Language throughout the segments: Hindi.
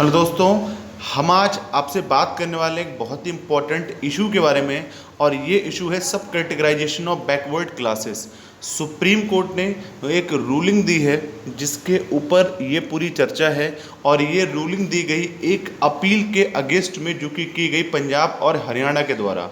हेलो दोस्तों, हम आज आपसे बात करने वाले एक बहुत ही इम्पोर्टेंट इशू के बारे में। और ये इशू है सब categorisation of backward classes. Supreme Court ने एक रूलिंग दी है जिसके ऊपर ये पूरी चर्चा है। और ये रूलिंग दी गई एक अपील के अगेंस्ट में जो कि की गई पंजाब और हरियाणा के द्वारा।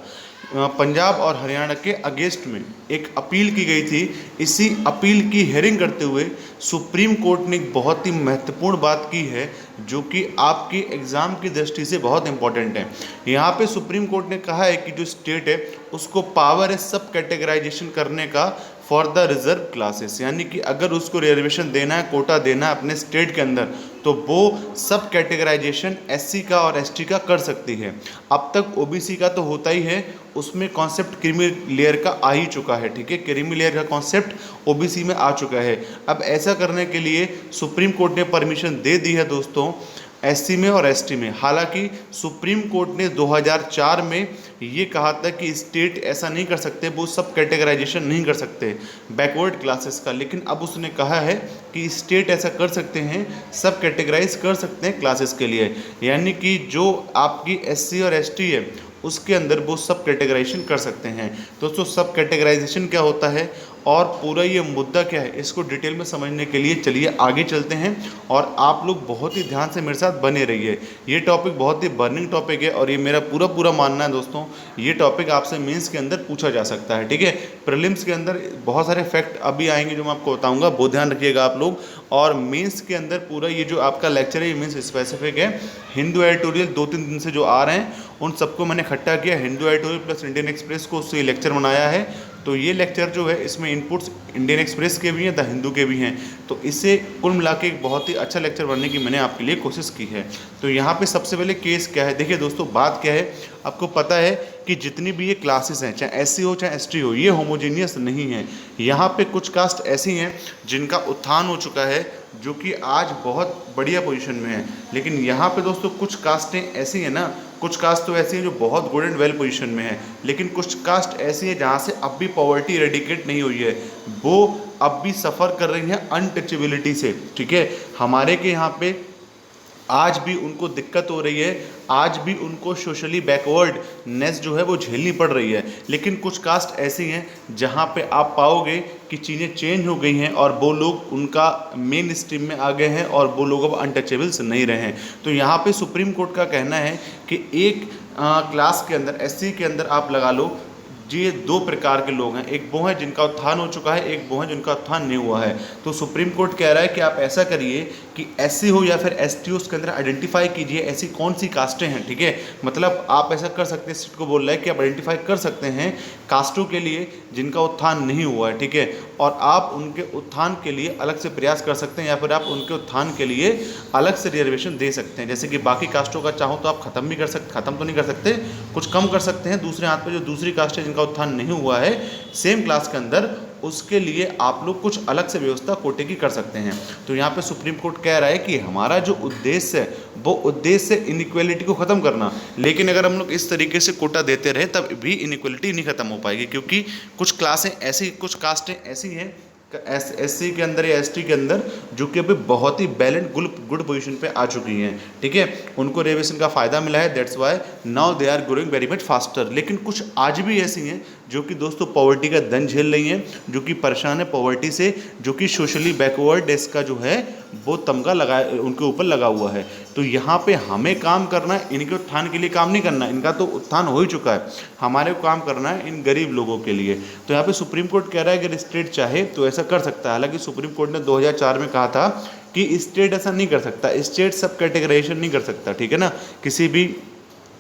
पंजाब और हरियाणा के अगेंस्ट में एक अपील की गई थी। इसी अपील की हेयरिंग करते हुए सुप्रीम कोर्ट ने एक बहुत ही महत्वपूर्ण बात की है जो कि आपकी एग्ज़ाम की दृष्टि से बहुत इंपॉर्टेंट है। यहाँ पे सुप्रीम कोर्ट ने कहा है कि जो स्टेट है उसको पावर है सब कैटेगराइजेशन करने का फॉर द रिजर्व क्लासेस, यानी कि अगर उसको रिजर्वेशन देना है, कोटा देना है अपने स्टेट के अंदर, तो वो सब कैटेगराइजेशन एससी का और एसटी का कर सकती है। अब तक ओबीसी का तो होता ही है, उसमें कॉन्सेप्ट क्रीमी लेयर का आ ही चुका है। ठीक है, क्रीमी लेयर का कॉन्सेप्ट ओबीसी में आ चुका है। अब ऐसा करने के लिए सुप्रीम कोर्ट ने परमिशन दे दी है दोस्तों एससी में और एसटी में। हालांकि सुप्रीम कोर्ट ने 2004 में ये कहा था कि स्टेट ऐसा नहीं कर सकते, वो सब कैटेगराइजेशन नहीं कर सकते बैकवर्ड क्लासेस का, लेकिन अब उसने कहा है कि स्टेट ऐसा कर सकते हैं, सब कैटेगराइज कर सकते हैं क्लासेस के लिए। यानी कि जो आपकी एससी और एसटी है उसके अंदर वो सब कैटेगराइजेशन कर सकते हैं। दोस्तों, सब कैटेगराइजेशन क्या होता है और पूरा ये मुद्दा क्या है, इसको डिटेल में समझने के लिए चलिए आगे चलते हैं। और आप लोग बहुत ही ध्यान से मेरे साथ बने रहिए। ये टॉपिक बहुत ही बर्निंग टॉपिक है और ये मेरा पूरा मानना है दोस्तों, ये टॉपिक आपसे मेंस के अंदर पूछा जा सकता है। ठीक है, प्रीलिम्स के अंदर बहुत सारे फैक्ट अभी आएंगे जो मैं आपको बताऊंगा, बहुत ध्यान रखिएगा आप लोग। और मेंस के अंदर पूरा ये जो आपका लेक्चर है ये मेंस स्पेसिफिक है। हिंदू एडिटोरियल 2-3 दिन से जो आ रहे हैं उन सबको मैंने इकट्ठा किया, Hindu editorial plus Indian express को उससे लेक्चर बनाया है। तो ये लेक्चर जो है इसमें इनपुट्स इंडियन एक्सप्रेस के भी हैं, द हिंदू के भी हैं। तो इससे कुल मिला के एक बहुत ही अच्छा लेक्चर बनने की मैंने आपके लिए कोशिश की है। तो यहाँ पे सबसे पहले केस क्या है, देखिए दोस्तों, बात क्या है, आपको पता है कि जितनी भी ये क्लासेस हैं, चाहे एससी हो चाहे एसटी हो, ये होमोजेनियस नहीं है। यहाँ पे कुछ कास्ट ऐसी हैं जिनका उत्थान हो चुका है जो कि आज बहुत बढ़िया पोजीशन में है। लेकिन यहाँ पे दोस्तों कुछ कास्टें ऐसी हैं ना, कुछ कास्ट तो ऐसी हैं जो बहुत गुड एंड वेल पोजीशन में है, लेकिन कुछ कास्ट ऐसी हैं जहाँ से अब भी पॉवर्टी रेडिकेट नहीं हुई है, वो अब भी सफ़र कर रही हैं अनटचेबिलिटी से। ठीक है, हमारे के यहाँ पे आज भी उनको दिक्कत हो रही है, आज भी उनको सोशली बैकवर्डनेस जो है वो झेलनी पड़ रही है। लेकिन कुछ कास्ट ऐसी हैं जहाँ पे आप पाओगे कि चीज़ें चेंज हो गई हैं और वो लोग उनका मेन स्ट्रीम में आ गए हैं और वो लोग अब अनटचेबल्स नहीं रहे हैं। तो यहाँ पे सुप्रीम कोर्ट का कहना है कि एक क्लास के अंदर, एससी के अंदर आप लगा लो, ये दो प्रकार के लोग हैं, एक वो हैं जिनका उत्थान हो चुका है, एक वो हैं जिनका उत्थान नहीं हुआ है। तो सुप्रीम कोर्ट कह रहा है कि आप ऐसा करिए कि एससी हो या फिर एसटी हो, उसके अंदर आइडेंटिफाई कीजिए ऐसी कौन सी कास्टें हैं। ठीक है, मतलब आप ऐसा कर सकते हैं, स्टेट को बोल रहा है कि आप आइडेंटिफाई कर सकते हैं कास्टों के लिए जिनका उत्थान नहीं हुआ है। ठीक है, और आप उनके उत्थान के लिए अलग से प्रयास कर सकते हैं या फिर आप उनके उत्थान के लिए अलग से रिजर्वेशन दे सकते हैं। जैसे कि बाकी कास्टों का चाहो तो आप ख़त्म भी कर सकते, ख़त्म तो नहीं कर सकते, कुछ कम कर सकते हैं। दूसरे हाथ पे जो दूसरी कास्ट है जिनका उत्थान नहीं हुआ है सेम क्लास के अंदर, उसके लिए आप लोग कुछ अलग से व्यवस्था कोटे की कर सकते हैं। तो यहाँ पे सुप्रीम कोर्ट कह रहा है कि हमारा जो उद्देश्य है वो उद्देश्य है इनइक्वालिटी को ख़त्म करना। लेकिन अगर हम लोग इस तरीके से कोटा देते रहे तब भी इनइक्वालिटी नहीं ख़त्म हो पाएगी, क्योंकि कुछ क्लासें ऐसी, कुछ कास्टें ऐसी हैं एससी के अंदर या एसटी के अंदर जो कि अभी बहुत ही बैलेंस गुड पोजीशन पे आ चुकी हैं। ठीक है, उनको रिजर्वेशन का फ़ायदा मिला है, that's why now they are growing very much faster. लेकिन कुछ आज भी ऐसी हैं जो कि दोस्तों पॉवर्टी का दंड झेल रही हैं, जो कि परेशान है पॉवर्टी से, जो कि सोशली बैकवर्ड इसका जो है वो तमगा लगा उनके ऊपर लगा हुआ है। तो यहाँ पे हमें काम करना है, इनके उत्थान के लिए काम नहीं करना, इनका तो उत्थान हो ही चुका है, हमारे को काम करना है इन गरीब लोगों के लिए। तो यहाँ पे सुप्रीम कोर्ट कह रहा है कि स्टेट चाहे तो ऐसा कर सकता है। हालांकि सुप्रीम कोर्ट ने 2004 में कहा था कि स्टेट ऐसा नहीं कर सकता, स्टेट सब कैटेगराइजेशन नहीं कर सकता। ठीक है ना, किसी भी,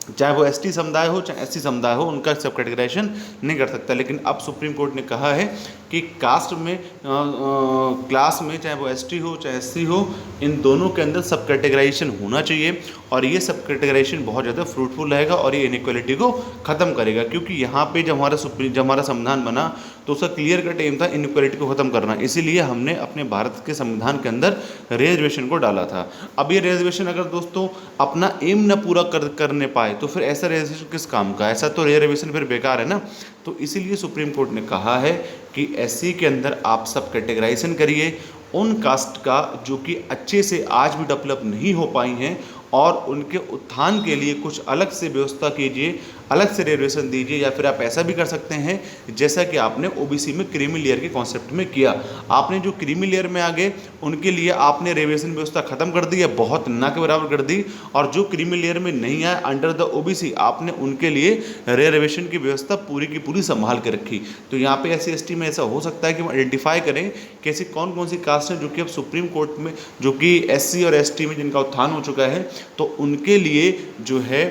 चाहे वो एसटी समुदाय हो चाहे एससी समुदाय हो, उनका सब कैटेगराइजेशन नहीं कर सकता। लेकिन अब सुप्रीम कोर्ट ने कहा है कि कास्ट में क्लास में, चाहे वो एसटी हो चाहे एससी हो, इन दोनों के अंदर सब कैटेगराइजेशन होना चाहिए। और ये सब कैटेगराइजेशन बहुत ज़्यादा फ्रूटफुल रहेगा और ये इनइक्वालिटी को ख़त्म करेगा। क्योंकि यहाँ पे जब हमारा संविधान बना तो उसका क्लियर कट एम था इनइक्वालिटी को ख़त्म करना। इसीलिए हमने अपने भारत के संविधान के अंदर रिजर्वेशन को डाला था। अब ये रिजर्वेशन अगर दोस्तों अपना एम न पूरा करने पाए तो फिर ऐसा रिजर्वेशन किस काम का, ऐसा तो रिजर्वेशन फिर बेकार है ना। तो इसीलिए सुप्रीम कोर्ट ने कहा है कि एससी के अंदर आप सब कैटेगराइजेशन करिए उन कास्ट का जो कि अच्छे से आज भी डेवलप नहीं हो पाई हैं और उनके उत्थान के लिए कुछ अलग से व्यवस्था कीजिए, अलग से रिजर्वेशन दीजिए, या फिर आप ऐसा भी कर सकते हैं जैसा कि आपने ओबीसी में क्रीमी लेयर के कॉन्सेप्ट में किया। आपने जो क्रीमी लेयर में आ गए उनके लिए आपने रिजर्वेशन व्यवस्था खत्म कर दी है, बहुत ना के बराबर कर दी, और जो क्रीमी लेयर में नहीं आए अंडर द ओबीसी आपने उनके लिए रिजर्वेशन की व्यवस्था पूरी की पूरी संभाल के रखी। तो यहाँ पे SC ST में ऐसा हो सकता है कि हम आइडेंटिफाई करें कि ऐसी कौन कौन सी कास्ट हैं जो कि अब सुप्रीम कोर्ट में, जो कि SC और ST में जिनका उत्थान हो चुका है, तो उनके लिए जो है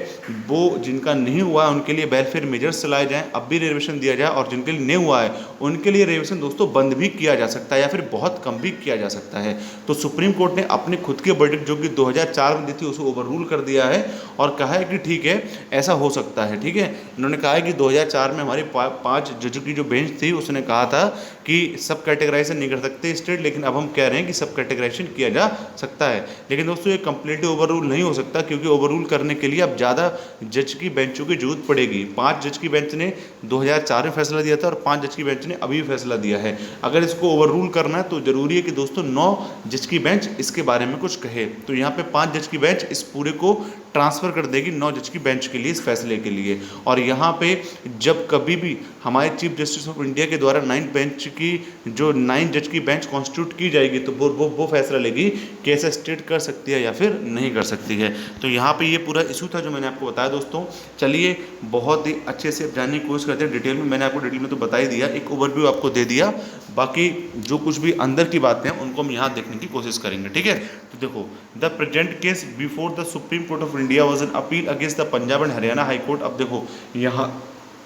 वो जिनका नहीं हुआ है उनके लिए वेलफेयर मेजर्स चलाए जाएं, अब भी रिजर्वेशन दिया जाए, और जिनके लिए नहीं हुआ है उनके लिए रिजर्वेशन दोस्तों बंद भी किया जा सकता है या फिर बहुत कम भी किया जा सकता है। तो सुप्रीम कोर्ट ने अपने खुद के वर्डिक्ट जो कि 2004 में दी थी उसे ओवररूल कर दिया है और कहा है कि ठीक है ऐसा हो सकता है। ठीक है, इन्होंने कहा है कि 2004 में हमारी 5 जजों की जो बेंच थी उसने कहा था कि सब कैटेगराइजेशन नहीं कर सकते स्टेट, लेकिन अब हम कह रहे हैं कि सब कैटेगराइजेशन किया जा सकता है। लेकिन दोस्तों ये कंप्लीटली ओवररूल नहीं हो सकता, क्योंकि ओवररूल करने के लिए अब ज़्यादा जज की बेंचों की जरूरत पड़ेगी। 5 जज की बेंच ने 2004 में फैसला दिया था और 5 जज की बेंच ने अभी फैसला दिया है। अगर इसको ओवररूल करना है तो जरूरी है कि दोस्तों 9 जज की बेंच इसके बारे में कुछ कहे। तो यहाँ पे 5 जज की बेंच इस पूरे को ट्रांसफ़र कर देगी 9 जज की बेंच के लिए, इस फैसले के लिए। और यहाँ पे जब कभी भी हमारे चीफ जस्टिस ऑफ इंडिया के द्वारा 9 बेंच की जो 9 जज की बेंच कॉन्स्टिट्यूट की जाएगी तो वो फैसला लेगी कि ऐसा स्टेट कर सकती है या फिर नहीं कर सकती है। तो यहाँ पे ये पूरा इशू था जो मैंने आपको बताया दोस्तों। चलिए बहुत ही अच्छे से जानने की कोशिश करते हैं डिटेल में। मैंने आपको डिटेल में तो बता ही दिया, एक ओवरव्यू आपको दे दिया, बाकी जो कुछ भी अंदर की बातें हैं उनको हम यहाँ देखने की कोशिश करेंगे। ठीक है, तो देखो, the present case before the supreme court of India was an appeal against the Punjab and Haryana high court. अब देखो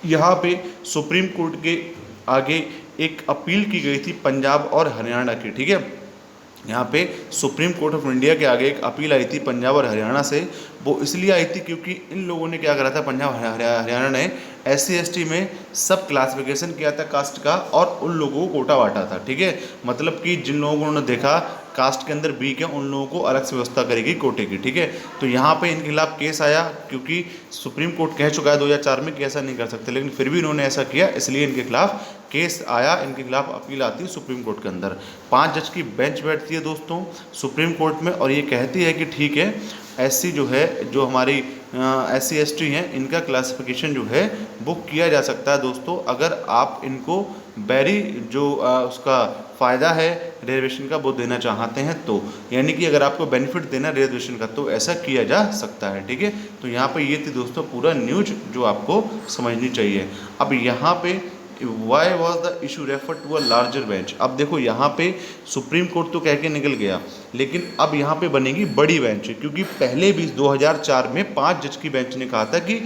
यहाँ पे सुप्रीम कोर्ट के आगे एक अपील की गई थी पंजाब और हरियाणा की। ठीक है, यहाँ पे सुप्रीम कोर्ट ऑफ इंडिया के आगे एक अपील आई थी पंजाब और हरियाणा से। वो इसलिए आई थी क्योंकि इन लोगों ने क्या करा था, पंजाब हरियाणा ने SC ST में सब क्लासिफिकेशन किया था कास्ट का और उन लोगों को कोटा बांटा था। ठीक है, मतलब कि जिन लोगों को उन्होंने देखा कास्ट के अंदर वीक है उन लोगों को अलग से व्यवस्था करेगी कोटे की। ठीक है, तो यहाँ पे इनके खिलाफ केस आया क्योंकि सुप्रीम कोर्ट कह चुका है 2004 में कि ऐसा नहीं कर सकते, लेकिन फिर भी इन्होंने ऐसा किया, इसलिए इनके खिलाफ केस आया, इनके खिलाफ अपील आती है सुप्रीम कोर्ट के अंदर। 5 जज की बेंच बैठती है दोस्तों सुप्रीम कोर्ट में और ये कहती है कि ठीक है SC जो है, जो हमारी SC ST हैं, इनका क्लासिफिकेशन जो है वो किया जा सकता है दोस्तों, अगर आप इनको वेरी जो उसका फ़ायदा है रिजर्वेशन का वो देना चाहते हैं तो, यानी कि अगर आपको बेनिफिट देना रिजर्वेशन का तो ऐसा किया जा सकता है। ठीक है, तो यहाँ पे ये थी दोस्तों पूरा न्यूज जो आपको समझनी चाहिए। अब यहाँ पे why was the issue refer to a larger bench. अब देखो यहाँ पे सुप्रीम कोर्ट तो कह के निकल गया, लेकिन अब यहाँ पे बनेगी बड़ी बेंच, क्योंकि पहले भी 2004 में 5 जज की बेंच ने कहा था कि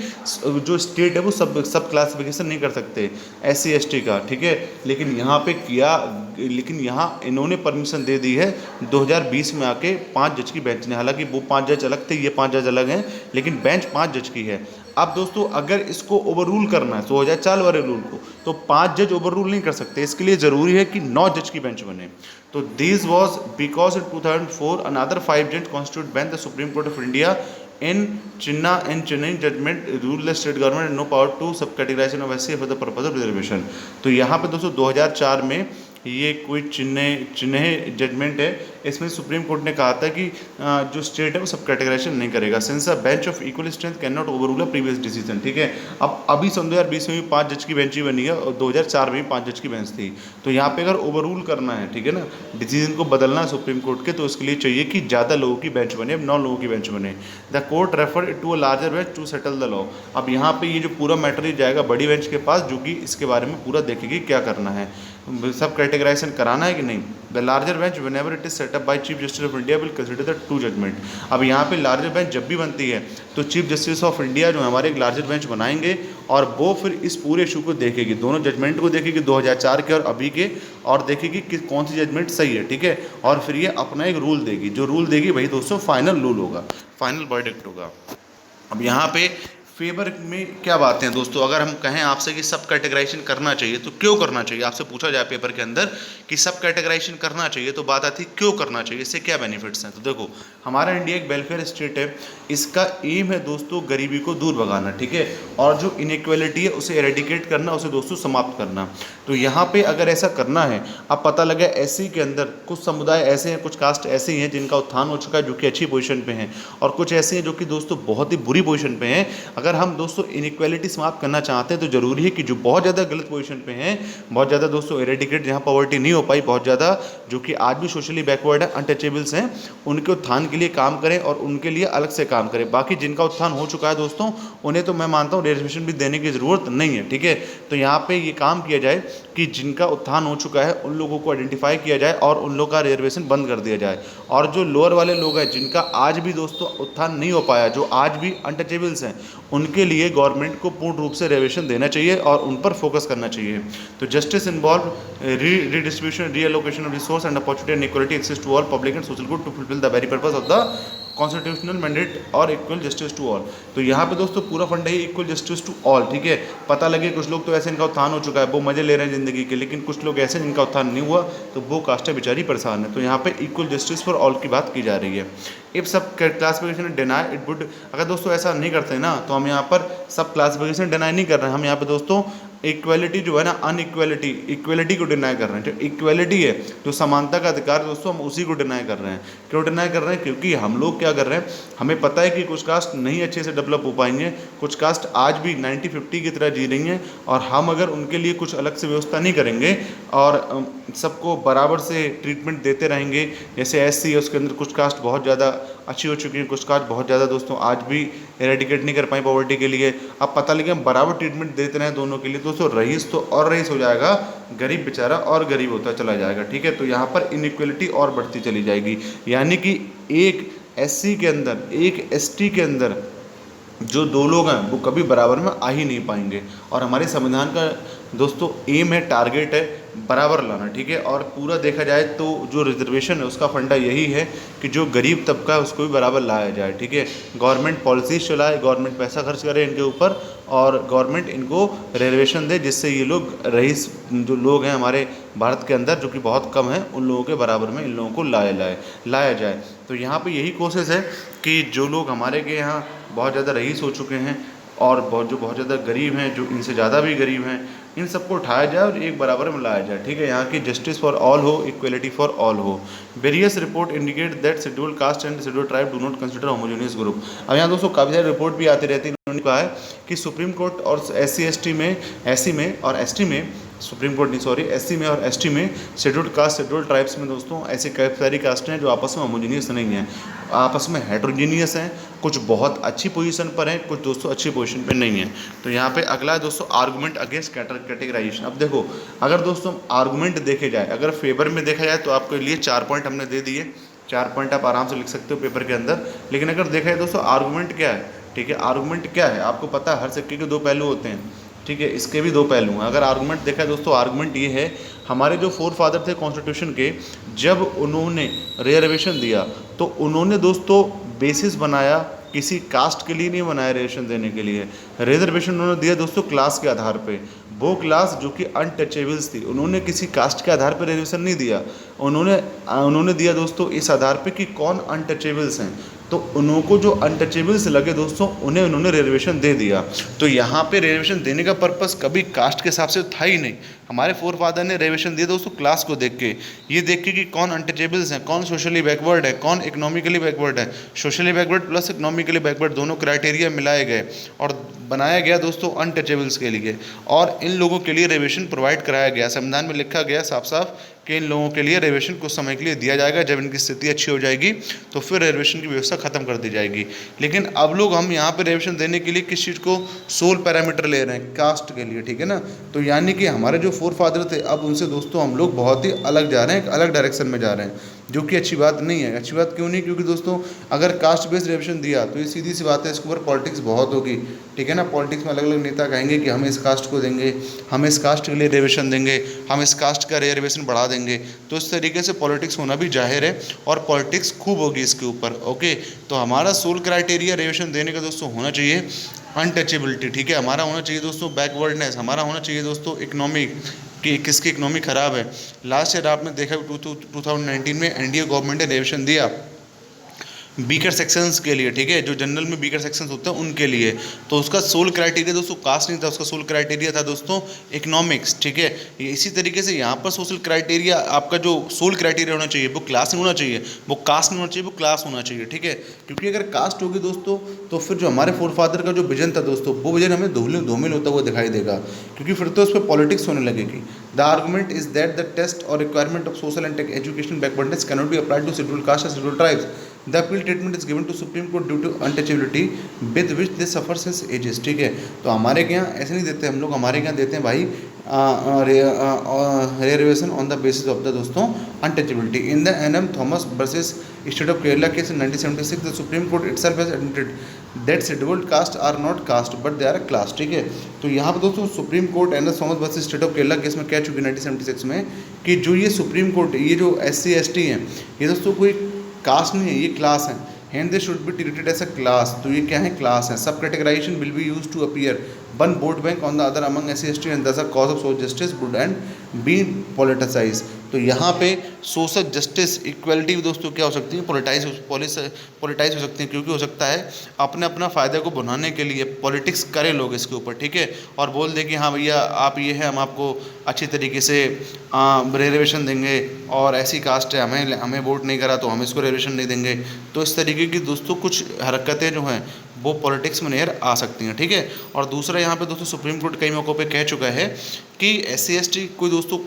जो स्टेट है वो सब क्लासिफिकेशन नहीं कर सकते SC ST का। ठीक है, लेकिन यहाँ पे किया, लेकिन यहाँ इन्होंने परमिशन दे दी है 2020 में आके 5 जज की बेंच ने। हालांकि वो 5 जज अलग थे, ये 5 जज अलग हैं, लेकिन बेंच 5 जज की है। अब दोस्तों अगर इसको ओवररूल करना है 2004 वाले रूल को, तो 5 जज ओवररूल नहीं कर सकते, इसके लिए ज़रूरी है कि 9 जज की बेंच बने। तो this was because in 2004 another 5 जज constitute bench the supreme court of India in Chennai judgment ruled the state government had no power to subcategorization of SC for the purpose of reservation। तो यहाँ पे दोस्तों 2004 में ये कोई चिन्ह जजमेंट है, इसमें सुप्रीम कोर्ट ने कहा था कि जो स्टेट है वो सब कैटेगराइजेशन नहीं करेगा, since a bench of equal strength can not overrule a previous decision. ठीक है, अब अभी 2020 में भी 5 जज की बेंच ही बनी है और 2004 में भी 5 जज की बेंच थी। तो यहाँ पे अगर ओवररूल करना है, ठीक है ना, डिसीजन को बदलना है सुप्रीम कोर्ट के, तो इसके लिए चाहिए कि ज़्यादा लोगों की बेंच बने, अब 9 लोगों की बेंच बने। The court refer to a larger bench to settle the law. अब यहाँ पे ये जो पूरा मैटर जाएगा बड़ी बेंच के पास, जो कि इसके बारे में पूरा देखेगी क्या करना है, सब कैटेगराइजेशन कराना है कि नहीं। The larger bench whenever it is set up by chief justice of India will consider the 2 judgment. अब यहाँ पे लार्जर बेंच जब भी बनती है तो चीफ जस्टिस ऑफ इंडिया जो हमारे एक लार्जर बेंच बनाएंगे और वो फिर इस पूरे इशू को देखेगी, दोनों जजमेंट को देखेगी 2004 के और अभी के, और देखेगी कि कौन सी जजमेंट सही है। ठीक है, और फिर ये अपना एक रूल देगी, जो रूल देगी वही दोस्तों फाइनल रूल होगा, फाइनल वर्डिक्ट होगा। अब यहाँ पे फेवर में क्या बातें हैं दोस्तों, अगर हम कहें आपसे कि सब कैटेगराइजेशन करना चाहिए तो क्यों करना चाहिए, आपसे पूछा जाए पेपर के अंदर कि सब कैटेगराइजेशन करना चाहिए तो बात आती है क्यों करना चाहिए, इससे क्या बेनिफिट्स हैं। तो देखो, हमारा इंडिया एक वेलफेयर स्टेट है, इसका एम है दोस्तों गरीबी को दूर भगाना, ठीक है, और जो इनइक्वालिटी है उसे एरेडिकेट करना, उसे दोस्तों समाप्त करना। तो यहाँ पे अगर ऐसा करना है, अब पता लगा एससी के अंदर कुछ समुदाय ऐसे हैं, कुछ कास्ट ऐसे ही हैं जिनका उत्थान हो चुका है, जो कि अच्छी पोजीशन पे हैं, और कुछ ऐसे हैं जो कि दोस्तों बहुत ही बुरी पोजीशन पे हैं। अगर हम दोस्तों इनइक्वालिटी समाप्त करना चाहते हैं तो जरूरी है कि जो बहुत ज़्यादा गलत पोजीशन पे हैं, बहुत ज़्यादा दोस्तों एरेडिकेट, जहाँ पॉवर्टी नहीं हो पाई, बहुत ज़्यादा जो कि आज भी सोशली बैकवर्ड है, अनटचेबल्स हैं, उनके उत्थान के लिए काम करें और उनके लिए अलग से काम करें। बाकी जिनका उत्थान हो चुका है दोस्तों, उन्हें तो मैं मानता हूँ रिजर्वेशन भी देने की ज़रूरत नहीं है, ठीक है। तो यहाँ पे ये काम किया जाए कि जिनका उत्थान हो चुका है उन लोगों को आइडेंटिफाई किया जाए और उन लोगों का रिजर्वेशन बंद कर दिया जाए, और जो लोअर वाले लोग हैं जिनका आज भी दोस्तों उत्थान नहीं हो पाया, जो आज भी अनटचेबल्स हैं, उनके लिए गवर्नमेंट को पूर्ण रूप से रिजर्वेशन देना चाहिए और उन पर फोकस करना चाहिए। तो justice involve redistribution, reallocation of resource and opportunity and equality access to all public and social good to fulfil the very purpose of the constitutional mandate और इक्वल जस्टिस टू ऑल। तो यहाँ पे दोस्तों पूरा फंड है इक्वल जस्टिस टू ऑल, ठीक है। पता लगे कुछ लोग तो ऐसे इनका उत्थान हो चुका है, वो मजे ले रहे हैं ज़िंदगी के, लेकिन कुछ लोग ऐसे जिनका उत्थान नहीं हुआ तो वो कास्ट बेचारी परेशान है। तो यहाँ पे इक्वल जस्टिस फॉर ऑल की बात की जा रही है। इफ सब क्लासिफिकेशन डिनाई इट वुड, अगर दोस्तों ऐसा नहीं करते ना तो हम यहाँ पर सब क्लासिफिकेशन डिनाई नहीं कर रहे हैं, हम यहाँ पे दोस्तों इक्वलिटी जो है ना, अनइक्वलिटी, इक्वलिटी को डिनाई कर रहे हैं। जो इक्वलिटी है, जो समानता का अधिकार दोस्तों, हम उसी को डिनाई कर रहे हैं। क्यों डिनाई कर रहे हैं? क्योंकि हम लोग क्या कर रहे हैं, हमें पता है कि कुछ कास्ट नहीं अच्छे से डेवलप हो पाएंगे, कुछ कास्ट आज भी 90-50 की तरह जी रही हैं, और हम अगर उनके लिए कुछ अलग से व्यवस्था नहीं करेंगे और सबको बराबर से ट्रीटमेंट देते रहेंगे, जैसे एससी है उसके अंदर कुछ कास्ट बहुत ज़्यादा अच्छी हो चुकी है, कुछ कास्ट बहुत ज़्यादा दोस्तों आज भी एरेडिकेट नहीं कर पाई पॉवर्टी के लिए। अब पता लगे हम बराबर ट्रीटमेंट देते रहें दोनों के लिए, दोस्तों रईस तो और रईस हो जाएगा, गरीब बेचारा और गरीब होता चला जाएगा, ठीक है। तो यहाँ पर इनइक्वलिटी और बढ़ती चली जाएगी, यानी कि एक एससी के अंदर, एक एसटी के अंदर जो दो लोग हैं वो कभी बराबर में आ ही नहीं पाएंगे। और हमारे संविधान का दोस्तों एम है, टारगेट है बराबर लाना, ठीक है। और पूरा देखा जाए तो जो रिजर्वेशन है उसका फंडा यही है कि जो गरीब तबका है उसको भी बराबर लाया जाए, ठीक है। गवर्नमेंट पॉलिसीज चलाए, गवर्नमेंट पैसा खर्च करे इनके ऊपर, और गवर्नमेंट इनको रिजर्वेशन दे, जिससे ये लोग रईस जो लोग हैं हमारे भारत के अंदर, जो कि बहुत कम है, उन लोगों के बराबर में इन लोगों को लाया जाए। तो यहाँ पे यही कोशिश है कि जो लोग हमारे के यहाँ बहुत ज़्यादा रईस हो चुके हैं और बहुत ज़्यादा गरीब हैं, जो इनसे ज़्यादा भी गरीब हैं, इन सबको उठाया जाए और एक बराबर में लाया जाए, ठीक है। यहाँ की जस्टिस फॉर ऑल हो, इक्वलिटी फॉर ऑल हो। Various report indicate that schedule caste and schedule tribe do not consider homogeneous group. अब यहाँ दोस्तों काफ़ी सारी रिपोर्ट भी आती रहती है, उन्होंने कहा है कि सुप्रीम कोर्ट और SC में और ST में, सुप्रीम कोर्ट नहीं सॉरी, SC में और ST में, शेड्यूल्ड कास्ट, शेड्यूल्ड ट्राइब्स में दोस्तों ऐसी कई सारी कास्ट हैं जो आपस में होमोजेनियस नहीं हैं, आपस में हेट्रोजीनियस हैं, कुछ बहुत अच्छी पोजीशन पर हैं, कुछ दोस्तों अच्छी पोजीशन पे नहीं है। तो यहाँ पे अगला है दोस्तों आर्गूमेंट अगेंस्ट कैटेगराइजेशन। अब देखो, अगर दोस्तों आर्गूमेंट देखे जाए, अगर फेवर में देखा जाए तो आपके लिए 4 पॉइंट हमने दे दिए, 4 पॉइंट आप आराम से लिख सकते हो पेपर के अंदर। लेकिन अगर देखा जाए दोस्तों आर्गूमेंट क्या है, ठीक है, आर्गूमेंट क्या है आपको पता है, हर सिक्के के 2 पहलू होते हैं, ठीक है, इसके भी 2 पहलू हैं। अगर आर्गूमेंट देखा है दोस्तों, आर्गूमेंट ये है, हमारे जो फोर फादर थे कॉन्स्टिट्यूशन के, जब उन्होंने रिजर्वेशन दिया तो उन्होंने दोस्तों बेसिस बनाया, किसी कास्ट के लिए नहीं बनाया रिजर्वेशन देने के लिए। रिजर्वेशन उन्होंने दिया दोस्तों क्लास के आधार पे, वो क्लास जो कि अनटचेबल्स थी, उन्होंने किसी कास्ट के आधार पर रिजर्वेशन नहीं दिया, उन्होंने दिया दोस्तों इस आधार पे कि कौन अनटचेबल्स हैं। तो उनको जो अनटचेबल्स लगे दोस्तों, उन्हें उन्होंने रिजर्वेशन दे दिया। तो यहाँ पे रिजर्वेशन देने का पर्पस कभी कास्ट के हिसाब से था ही नहीं। हमारे फोर फादर ने रिजर्वेशन दिया दोस्तों क्लास को देख के, ये देख के कि कौन अनटचेबल्स हैं, कौन सोशली बैकवर्ड है, कौन इकोनॉमिकली बैकवर्ड है। Socially backward plus economically backward दोनों क्राइटेरिया मिलाए गए और बनाया गया दोस्तों अनटचेबल्स के लिए, और इन लोगों के लिए रिजर्वेशन प्रोवाइड कराया गया। संविधान में लिखा गया साफ साफ कि इन लोगों के लिए रिजर्वेशन कुछ समय के लिए दिया जाएगा, जब इनकी स्थिति अच्छी हो जाएगी तो फिर रिजर्वेशन की व्यवस्था खत्म कर दी जाएगी। लेकिन अब लोग हम यहाँ पे रिजर्वेशन देने के लिए किस चीज़ को सोल पैरामीटर ले रहे हैं, कास्ट के लिए, ठीक है ना। तो यानी कि हमारे जो फोर फादर थे, अब उनसे दोस्तों हम लोग बहुत ही अलग जा रहे हैं, एक अलग डायरेक्शन में जा रहे हैं, जो कि अच्छी बात नहीं है। अच्छी बात क्यों नहीं? क्योंकि दोस्तों अगर कास्ट बेस्ड रिजर्वेशन दिया तो ये सीधी सी बात है, इसके ऊपर पॉलिटिक्स बहुत होगी, ठीक है ना। पॉलिटिक्स में अलग अलग नेता कहेंगे कि हम इस कास्ट को देंगे, हम इस कास्ट के लिए रिजर्वेशन देंगे, हम इस कास्ट का रिजर्वेशन बढ़ा देंगे। तो इस तरीके से पॉलिटिक्स होना भी जाहिर है और पॉलिटिक्स खूब होगी इसके ऊपर। ओके, तो हमारा सोल क्राइटेरिया रिजर्वेशन देने का दोस्तों होना चाहिए अनटचेबिलिटी, ठीक है, हमारा होना चाहिए दोस्तों बैकवर्डनेस, हमारा होना चाहिए दोस्तों इकोनॉमिक, कि किसकी इकोनॉमी ख़राब है। लास्ट ईयर आपने देखा 2019 में एनडीए गवर्नमेंट ने रिजर्वेशन दिया वीकर सेक्शंस के लिए, ठीक है, जो जनरल में वीकर सेक्शंस होते हैं उनके लिए। तो उसका सोल क्राइटेरिया दोस्तों कास्ट नहीं था, उसका सोल क्राइटेरिया था दोस्तों इकोनॉमिक्स, ठीक है। इसी तरीके से यहाँ पर सोशल क्राइटेरिया आपका जो सोल क्राइटेरिया होना चाहिए वो क्लास नहीं होना चाहिए, वो कास्ट नहीं होना चाहिए, वो क्लास होना चाहिए, ठीक है। क्योंकि अगर कास्ट होगी दोस्तों तो फिर जो हमारे फोर फादर का जो विजन था दोस्तों, वो विजन हमें धूमिल होता हुआ दिखाई देगा, क्योंकि फिर तो उस पर पॉलिटिक्स होने लगेगी। The argument is that the test और requirement of social and education backwardness cannot be applied to schedule caste and schedule tribes. The appeal treatment is given to Supreme Court due to untouchability with which they suffer since ages, ठीक है। तो हमारे के यहाँ ऐसे नहीं देते हम लोग, हमारे के यहाँ देते हैं भाई reservation on the basis of the दोस्तों untouchability. In the NM Thomas versus state of Kerala case in 1976 the supreme court itself has admitted that scheduled caste are not caste but they are a class, ठीक है। तो यहाँ पर दोस्तों supreme court N S Thomas versus state of Kerala case में कह चुकी है 1976 में कि जो ये सुप्रीम कोर्ट, ये जो SC ST हैं, ये दोस्तों कोई कास्ट नहीं है, ये क्लास है, and they should be treated as a class. तो ये क्या है, क्लास है। सब categorization will be use to appear one vote bank on the other among SC ST and thus a cause of social justice would end be politicise. तो यहाँ पे सोशल जस्टिस इक्वलिटी दोस्तों क्या हो सकती है, पॉलिटाइज हो सकती है, क्योंकि हो सकता है अपने अपना फ़ायदे को बनाने के लिए पॉलिटिक्स करें लोग इसके ऊपर, ठीक है, और बोल दे कि हाँ भैया आप ये है, हम आपको अच्छी तरीके से रिजर्वेशन देंगे, और ऐसी कास्ट है हमें वोट नहीं करा तो हम इसको रिजर्वेशन नहीं देंगे। तो इस तरीके की दोस्तों कुछ हरकतें जो हैं वो पॉलिटिक्स में नज़र आ सकती हैं, ठीक है। और दूसरा यहाँ पे दोस्तों सुप्रीम कोर्ट कई मौक़ों पे कह चुका है कि SC ST कोई दोस्तों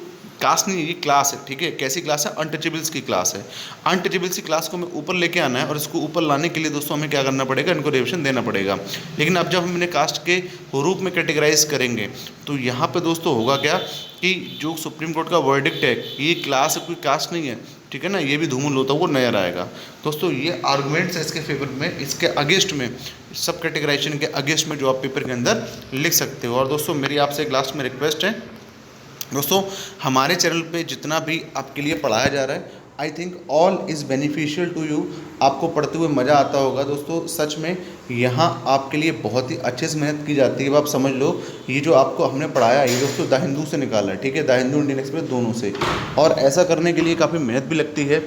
कास्ट नहीं है, ये क्लास है, ठीक है। कैसी क्लास है, अनटचेबल्स की क्लास है। अनटचेबल्स की क्लास को हमें ऊपर लेके आना है, और इसको ऊपर लाने के लिए दोस्तों हमें क्या करना पड़ेगा, इनको रिजर्वेशन देना पड़ेगा। लेकिन अब जब हम इन्हें कास्ट के रूप में कैटेगराइज करेंगे तो यहाँ पे दोस्तों होगा क्या कि जो सुप्रीम कोर्ट का वर्डिक्ट है, ये क्लास है, कोई कास्ट नहीं है, ठीक है ना, ये भी धूमिल होता हुआ नजर आएगा। दोस्तों ये आर्गूमेंट्स है इसके फेवर में, इसके अगेंस्ट में, सब कैटेगराइजेशन के अगेंस्ट में जो आप पेपर के अंदर लिख सकते हो। और दोस्तों मेरी आपसे एक लास्ट में रिक्वेस्ट है दोस्तों, हमारे चैनल पे जितना भी आपके लिए पढ़ाया जा रहा है, I think all is beneficial to you. आपको पढ़ते हुए मज़ा आता होगा दोस्तों, सच में यहाँ आपके लिए बहुत ही अच्छे से मेहनत की जाती है। अब आप समझ लो, ये जो आपको हमने पढ़ाया है ये दोस्तों द हिंदू से निकाला है, ठीक है, द हिंदू इंडियन एक्सप्रेस दोनों से। और ऐसा करने के लिए काफ़ी मेहनत भी लगती है,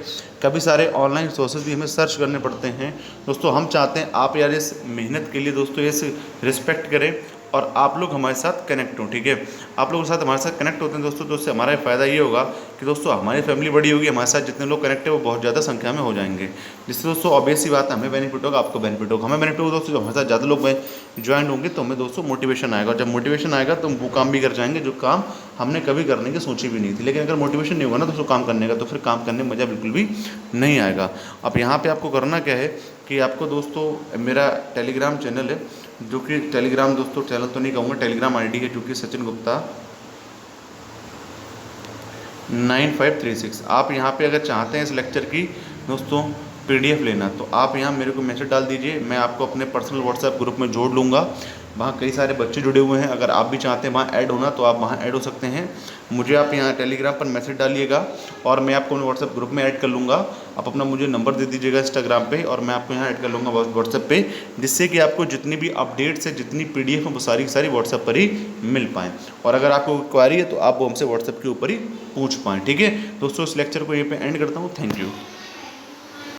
काफ़ी सारे ऑनलाइन सोर्सेज भी हमें सर्च करने पड़ते हैं। दोस्तों हम चाहते हैं आप यार इस मेहनत के लिए दोस्तों इस रिस्पेक्ट करें, और आप लोग हमारे साथ कनेक्ट हो, ठीक है। आप लोगों के साथ हमारे साथ कनेक्ट होते हैं दोस्तों, तो उससे हमारा फ़ायदा ये होगा कि दोस्तों हमारी फैमिली बड़ी होगी, हमारे साथ जितने लोग कनेक्ट है वो बहुत ज़्यादा संख्या में हो जाएंगे, जिससे दोस्तों ऑब्वियस सी बात है हमें बेनिफिट होगा, आपको बेनिफिट होगा। हमें बेनिफिट होगा दोस्तों, जब हमारे साथ ज़्यादा लोग ज्वाइन होंगे तो हमें दोस्तों मोटिवेशन आएगा, और जब मोटिवेशन आएगा तो हम वो काम भी कर जाएंगे जो काम हमने कभी करने की सोची भी नहीं थी। लेकिन अगर मोटिवेशन नहीं होगा ना दोस्तों काम करने का, तो फिर काम करने में मज़ा बिल्कुल भी नहीं आएगा। अब यहाँ पर आपको करना क्या है कि आपको दोस्तों मेरा टेलीग्राम चैनल है, जो कि टेलीग्राम दोस्तों चैनल तो नहीं कहूँगा, टेलीग्राम ID है, जो कि सचिन गुप्ता 9536। आप यहाँ पे अगर चाहते हैं इस लेक्चर की दोस्तों PDF लेना, तो आप यहाँ मेरे को मैसेज डाल दीजिए, मैं आपको अपने पर्सनल WhatsApp ग्रुप में जोड़ लूँगा। वहाँ कई सारे बच्चे जुड़े हुए हैं, अगर आप भी चाहते हैं वहाँ ऐड होना तो आप वहाँ ऐड हो सकते हैं। मुझे आप यहाँ टेलीग्राम पर मैसेज डालिएगा और मैं आपको अपने WhatsApp ग्रुप में ऐड कर लूँगा। आप अपना मुझे नंबर दे दीजिएगा इंस्टाग्राम पे, और मैं आपको यहाँ ऐड कर लूँगा WhatsApp पे, जिससे कि आपको जितनी भी अपडेट्स है, जितनी PDF है वो सारी WhatsApp पर ही मिल पाएँ। और अगर आपको क्वेरी है तो आप वो हमसे WhatsApp के ऊपर ही पूछ पाएँ, ठीक है दोस्तों। इस लेक्चर को यहीं पर एंड करता हूँ। Thank you.